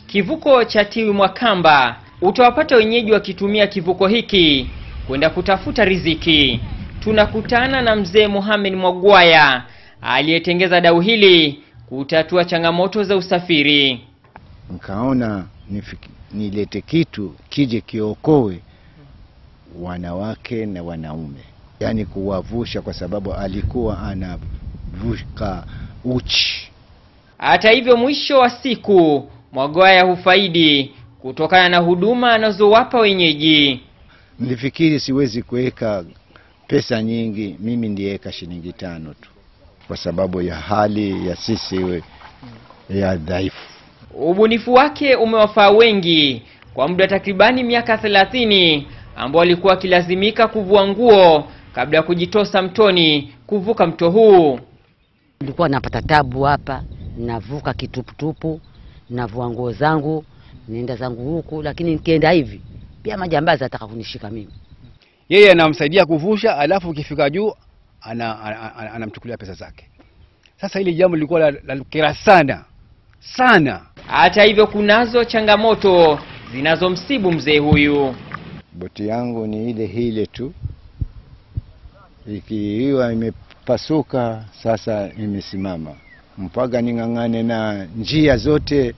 Kivuko cha Tiwi Mwakamba utawapata wenyeji wakitumia kivuko hiki kwenda kutafuta riziki. Tunakutana na mzee Mohamed Mwagwaya aliyetengeza dau hili kutatua changamoto za usafiri. Nikaona nilete kitu kije kiokoe wanawake na wanaume, yani kuwavusha, kwa sababu alikuwa anavuka uchi. Hata hivyo, mwisho wa siku Mwagwaya hufaidi kutokana na huduma anazowapa wenyeji. Nilifikiri siwezi kuweka pesa nyingi, mimi ndiweka shilingi 5 tu, kwa sababu ya hali ya sisi ya dhaifu. Ubunifu wake umewafaa wengi kwa muda takribani miaka 30 ambao alikuwa akilazimika kuvua nguo kabla ya kujitosa mtoni kuvuka mto huu. Nilikuwa napata tabu hapa, navuka kituputupu, navua nguo zangu, nenda zangu huku, lakini nikienda hivi pia majambazi ataka kunishika mimi. Yeye anamsaidia kuvusha, alafu ukifika juu anamchukulia pesa zake. Sasa hili jambo lilikuwa la kera sana sana. Hata hivyo, kunazo changamoto zinazomsibu mzee huyu. Boti yangu ni ile tu, ikiwa imepasuka sasa imesimama, mpaka ning'ang'ane na njia zote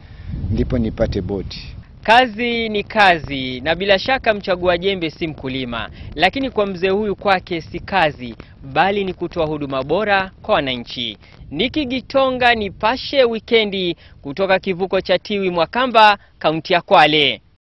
ndipo nipate boti. Kazi ni kazi, na bila shaka mchagua jembe si mkulima, lakini kwa mzee huyu kwake si kazi bali ni kutoa huduma bora kwa wananchi. Niki Gitonga, Nipashe Wikendi, kutoka kivuko cha Tiwi Mwakamba, kaunti ya Kwale.